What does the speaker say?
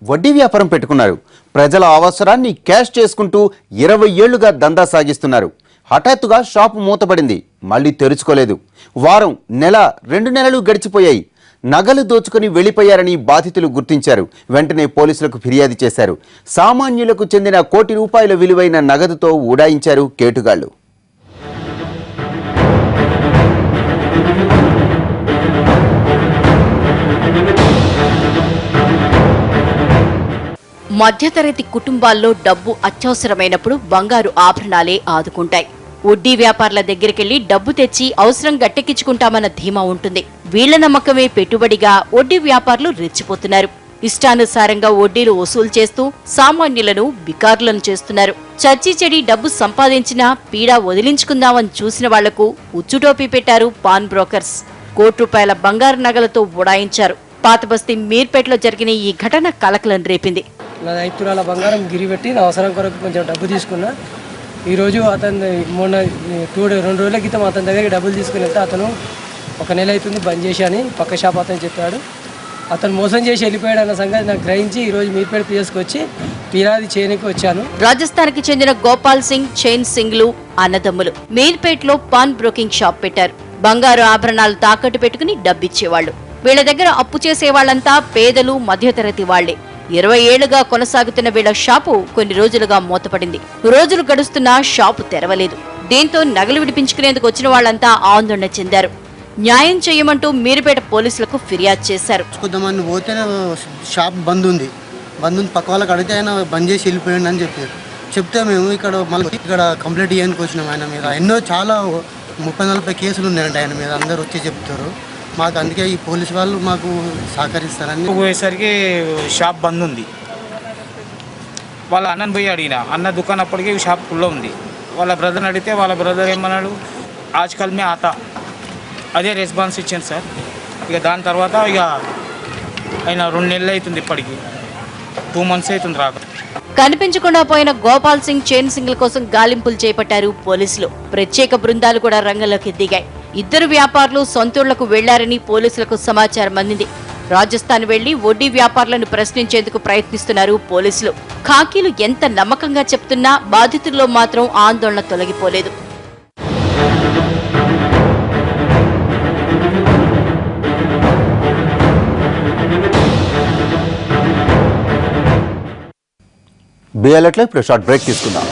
వడ్డీ వ్యాపారం పెట్టుకున్నారు. ప్రజల అవసరాన్ని క్యాష్ చేసుకుంటూ 20 ఏళ్లుగా దందా సాగిస్తున్నారు. హఠాత్తుగా షాపు మూతపడింది. మళ్ళీ తెరుచుకోలేదు. వారం, నెల, 2 నెలలు గడిచిపోయాయి. నగలు దోచుకొని వెళ్లిపోయారని బాధితులు గుర్తించారు. వెంటనే పోలీసులకు ఫిర్యాదు చేశారు. సామాన్యులకు చెందిన ₹1 కోటి విలువైన నగదుతో ఉడాయించారు కేటుగాళ్లు. మధ్యతరగతి కుటుంబాల్లో డబ్బు అత్యవసరమైనప్పుడు బంగారు ఆభరణాలే ఆదుకుంటాయి. వడ్డీ వ్యాపారుల దగ్గరికెళ్లి డబ్బు తెచ్చి అవసరం గట్టెక్కించుకుంటామన్న ధీమా ఉంటుంది. వీళ్ల నమ్మకమే పెట్టుబడిగా వడ్డీ వ్యాపారులు రెచ్చిపోతున్నారు. ఇష్టానుసారంగా వడ్డీలు వసూలు చేస్తూ సామాన్యులను బికారులను చేస్తున్నారు. చచ్చి చెడి డబ్బు సంపాదించినా పీడా వదిలించుకుందామని చూసిన వాళ్లకు ఉచ్చుటోపీ పెట్టారు పాన్ బ్రోకర్స్. ₹1 కోటి బంగారు నగలతో ఉడాయించారు. పాతబస్తీ మీర్పేటలో జరిగిన ఈ ఘటన కలకలం రేపింది. నా 5 తులాల బంగారం గిరిపెట్టి నా అవసరం కొరకు కొంచెం డబ్బు తీసుకున్నా. ఈరోజు అతను మొన్న 2 రోజుల క్రితం అతని దగ్గరికి డబ్బులు తీసుకుని వెళ్తే అతను 1 నెల అవుతుంది బంద్ చేసి అని పక్క షాప్ అతను చెప్పాడు. అతను మోసం చేసి వెళ్ళిపోయాడు అన్న సంగతి నాకు గ్రహించి ఈరోజు మీర్పేట పిఎస్కి వచ్చి ఫిర్యాదు చేయడానికి వచ్చాను. రాజస్థాన్కి చెందిన గోపాల్ సింగ్, చైన్ సింగ్లు అన్నదమ్ములు మీర్పేటలో పాన్ బ్రోకింగ్ షాప్ పెట్టారు. బంగారు ఆభరణాలు తాకట్టు పెట్టుకుని డబ్బిచ్చేవాళ్లు. వీళ్ల దగ్గర అప్పు చేసేవాళ్లంతా పేదలు, మధ్యతరగతి వాళ్లే. 20 ఏళ్లుగా కొనసాగుతున్న వీళ్ల షాపు కొన్ని రోజులుగా మూతపడింది. రోజులు గడుస్తున్నా షాపు తెరవలేదు. దీంతో నగలు విడిపించుకునేందుకు వచ్చిన వాళ్లంతా ఆందోళన చెందారు. న్యాయం చేయమంటూ మీరుపేట పోలీసులకు ఫిర్యాదు చేశారు. షాప్ బంద్ ఉంది, పక్క వాళ్ళకి అడిగితే ఆయన బంద్ చేసి వెళ్ళిపోయాడు అని చెప్పారు. చెప్తే మేము ఇక్కడ కంప్లైంట్ చేయడానికి వచ్చినాం. ఆయన మీద ఎన్నో చాలా 30-40 కేసులు ఉన్నాయంట ఆయన మీద. అందరూ వచ్చి చెప్తారు మాకు. అందుకే ఈ పోలీసు వాళ్ళు మాకు సహకరిస్తారని. పోయేసరికి షాప్ బంద్ ఉంది. వాళ్ళ అన్నని పోయి అడిగిన, అన్న దుకాణం అప్పటికే షాప్ ఫుల్లో ఉంది. వాళ్ళ బ్రదర్ని అడిగితే వాళ్ళ బ్రదర్ ఏమన్నాడు, ఆజ్కల్ మే ఆతా, అదే రెస్పాన్స్ ఇచ్చాను సార్. ఇక దాని తర్వాత ఇక ఆయన 2 నెలలు అవుతుంది, ఇప్పటికి 2 మంత్స్ అవుతుంది రాక. కనిపించకుండా పోయిన గోపాల్ సింగ్, చైన్ సింగ్ల కోసం గాలింపులు చేపట్టారు పోలీసులు. ప్రత్యేక బృందాలు కూడా రంగంలోకి దిగాయి. 2 వ్యాపారులు సొంతూళ్లకు వెళ్లారని పోలీసులకు సమాచారం అందింది. రాజస్థాన్ వెళ్లి వడ్డీ వ్యాపారులను ప్రశ్నించేందుకు ప్రయత్నిస్తున్నారు పోలీసులు. ఖాకీలు ఎంత నమ్మకంగా చెప్తున్నా బాధితుల్లో మాత్రం ఆందోళన తొలగిపోలేదు. బిఎల్ఎట్లో ఇప్పుడు షార్ట్ బ్రేక్ తీసుకుందాం.